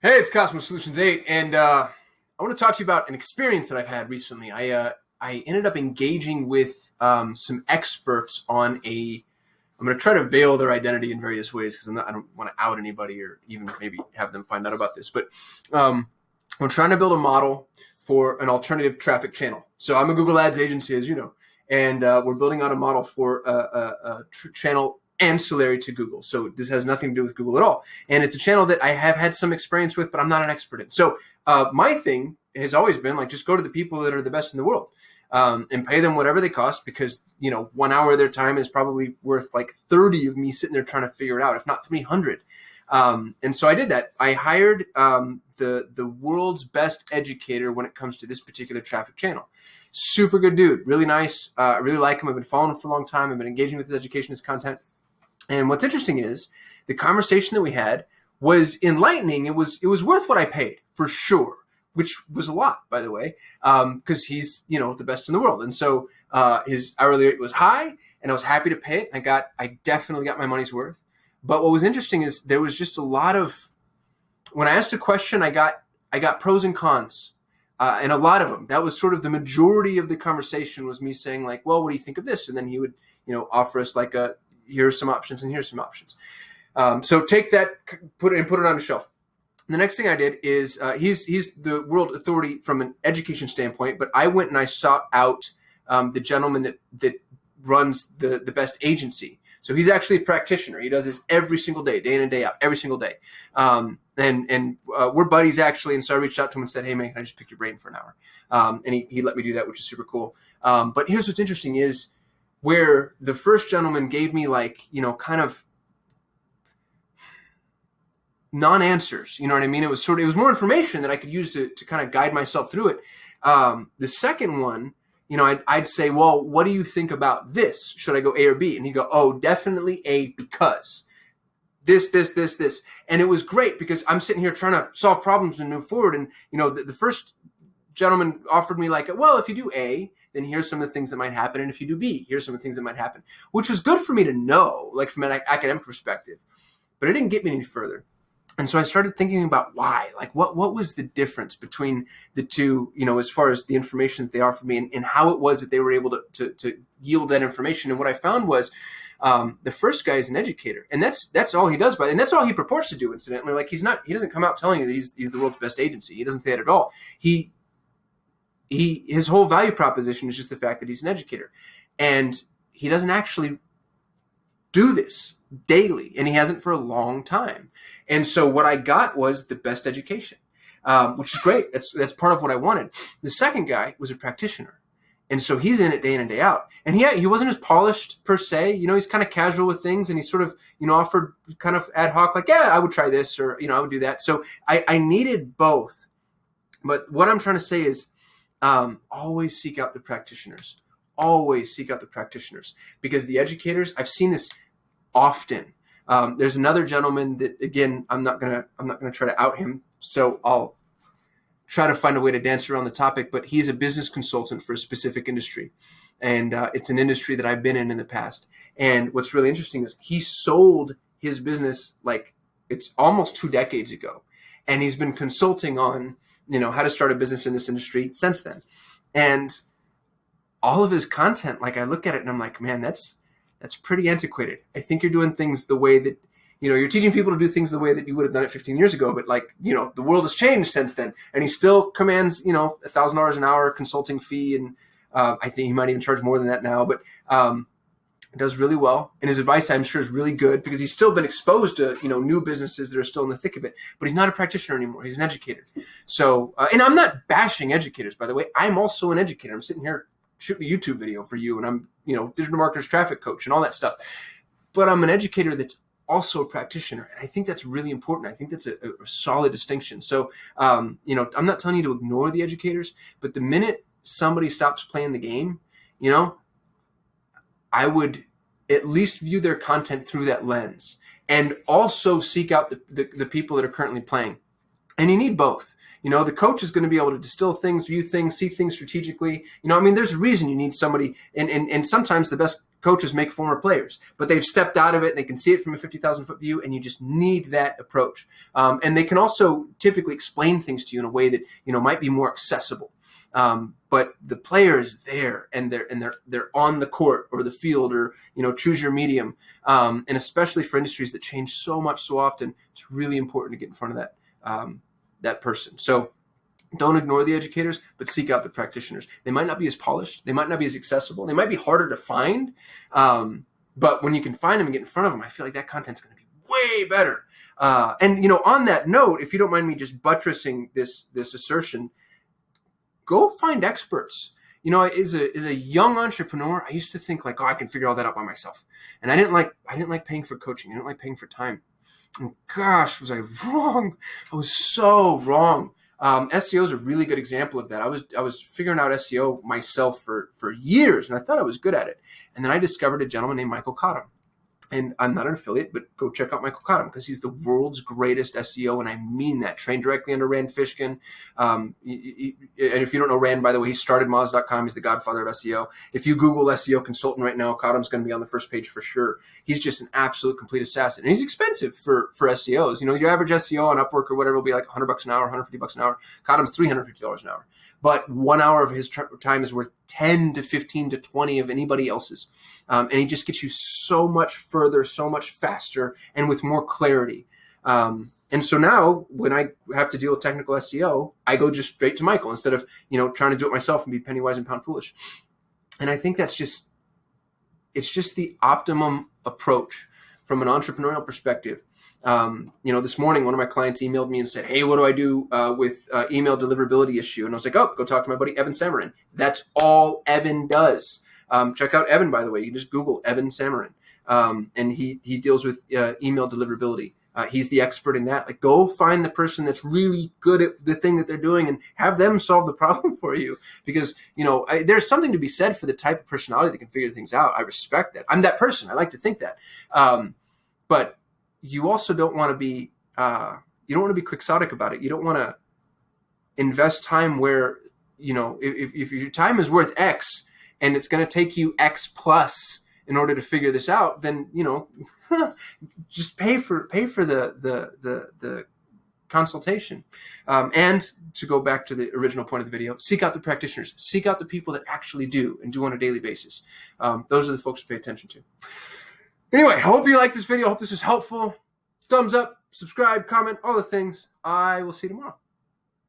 Hey, it's Kasim with Solutions 8, and I want to talk to you about an experience that I've had recently. I ended up engaging with some experts on a. I'm going to try to veil their identity in various ways because I don't want to out anybody or even maybe have them find out about this. But we're trying to build a model for an alternative traffic channel. So I'm a Google Ads agency, as you know, and we're building out a model for a channel ancillary to Google. So this has nothing to do with Google at all. And it's a channel that I have had some experience with, but I'm not an expert in. So my thing has always been like, just go to the people that are the best in the world and pay them whatever they cost because, 1 hour of their time is probably worth like 30 of me sitting there trying to figure it out, if not 300. And so I did that. I hired the world's best educator when it comes to this particular traffic channel. Super good dude, really nice. I really like him. I've been following him for a long time. I've been engaging with his education, his content. And what's interesting is the conversation that we had was enlightening. It was worth what I paid for sure, which was a lot, by the way, because he's the best in the world. And so his hourly rate was high, and I was happy to pay it. I definitely got my money's worth. But what was interesting is there was just a lot of when I asked a question, I got pros and cons, and a lot of them. That was sort of the majority of the conversation was me saying like, well, what do you think of this? And then he would offer us like here's some options and here's some options. So take that, put it on a shelf. The next thing I did is he's the world authority from an education standpoint, but I went and I sought out the gentleman that runs the best agency. So he's actually a practitioner. He does this every single day, day in and day out, every single day. And we're buddies actually. And so I reached out to him and said, hey man, can I just pick your brain for an hour? And he let me do that, which is super cool. But here's what's interesting is where the first gentleman gave me kind of non-answers, you know what I mean? It was more information that I could use to kind of guide myself through it. The second one, I'd say, well, what do you think about this? Should I go A or B? And he'd go, oh, definitely A because this. And it was great because I'm sitting here trying to solve problems and move forward. And, the first gentleman offered me well, if you do A, then here's some of the things that might happen. And if you do B, here's some of the things that might happen, which was good for me to know, like from an academic perspective, but it didn't get me any further. And so I started thinking about why, what was the difference between the two, as far as the information that they offered me and how it was that they were able to yield that information. And what I found was the first guy is an educator, and that's all he does, and that's all he purports to do. Incidentally, he doesn't come out telling you that he's the world's best agency. He doesn't say that at all. His whole value proposition is just the fact that he's an educator, and he doesn't actually do this daily, and he hasn't for a long time. And so what I got was the best education, which is great. That's part of what I wanted. The second guy was a practitioner, and so he's in it day in and day out. And he wasn't as polished per se. He's kind of casual with things, and he sort of offered kind of ad hoc, like, yeah, I would try this, or I would do that. So I needed both. But what I'm trying to say is always seek out the practitioners. Always seek out the practitioners, because the educators, I've seen this often. There's another gentleman that, again, I'm not gonna try to out him, so I'll try to find a way to dance around the topic. But he's a business consultant for a specific industry, and it's an industry that I've been in the past. And what's really interesting is he sold his business it's almost 2 decades ago, and he's been consulting on how to start a business in this industry since then. And all of his content, I look at it and I'm like, man, that's pretty antiquated. I think you're doing things the way that, you're teaching people to do things the way that you would have done it 15 years ago. But the world has changed since then. And he still commands, $1,000 an hour consulting fee. And I think he might even charge more than that now, but does really well. And his advice, I'm sure, is really good because he's still been exposed to, new businesses that are still in the thick of it. But he's not a practitioner anymore. He's an educator. So, and I'm not bashing educators, by the way. I'm also an educator. I'm sitting here shooting a YouTube video for you, and I'm, digital marketer's traffic coach and all that stuff. But I'm an educator that's also a practitioner. And I think that's really important. I think that's a solid distinction. So, I'm not telling you to ignore the educators, but the minute somebody stops playing the game, I would at least view their content through that lens and also seek out the people that are currently playing. And you need both. The coach is going to be able to distill things, view things, see things strategically. There's a reason you need somebody. And sometimes the best coaches make former players, but they've stepped out of it and they can see it from a 50,000-foot view, and you just need that approach. And they can also typically explain things to you in a way that, might be more accessible. But the player is there, and they're on the court or the field, or choose your medium. And especially for industries that change so much so often, it's really important to get in front of that person. So don't ignore the educators, but seek out the practitioners. They might not be as polished, they might not be as accessible, they might be harder to find. But when you can find them and get in front of them, I feel like that content's going to be way better. And on that note, if you don't mind me just buttressing this assertion, go find experts. As a young entrepreneur, I used to think like, I can figure all that out by myself. And I didn't like paying for coaching. I didn't like paying for time. And gosh, was I wrong. I was so wrong. SEO is a really good example of that. I was figuring out SEO myself for years, and I thought I was good at it. And then I discovered a gentleman named Michael Cottom. And I'm not an affiliate, but go check out Michael Cottom, because he's the world's greatest SEO, and I mean that. Trained directly under Rand Fishkin. And if you don't know Rand, by the way, he started Moz.com. He's the godfather of SEO. If you Google SEO consultant right now, Cottom's going to be on the first page for sure. He's just an absolute complete assassin. And he's expensive for SEOs. Your average SEO on Upwork or whatever will be like $100 an hour, $150 an hour. Cottom's $350 an hour. But 1 hour of his time is worth 10 to 15 to 20 of anybody else's. And he just gets you so much further, so much faster, and with more clarity. And so now when I have to deal with technical SEO, I go just straight to Michael instead of, trying to do it myself and be penny wise and pound foolish. And I think it's just the optimum approach from an entrepreneurial perspective. This morning, one of my clients emailed me and said, hey, what do I do with email deliverability issue? And I was like, go talk to my buddy, Evan Samarin. That's all Evan does. Check out Evan, by the way. You can just Google Evan Samarin. And he deals with email deliverability. He's the expert in that. Like, go find the person that's really good at the thing that they're doing and have them solve the problem for you. Because, there's something to be said for the type of personality that can figure things out. I respect that. I'm that person. I like to think that. But you also don't want to be quixotic about it. You don't want to invest time where, if your time is worth X and it's going to take you X plus in order to figure this out, then, just pay for the consultation. And to go back to the original point of the video, seek out the practitioners, seek out the people that actually do and do on a daily basis. Those are the folks to pay attention to. Anyway, I hope you liked this video. I hope this was helpful. Thumbs up, subscribe, comment, all the things. I will see you tomorrow.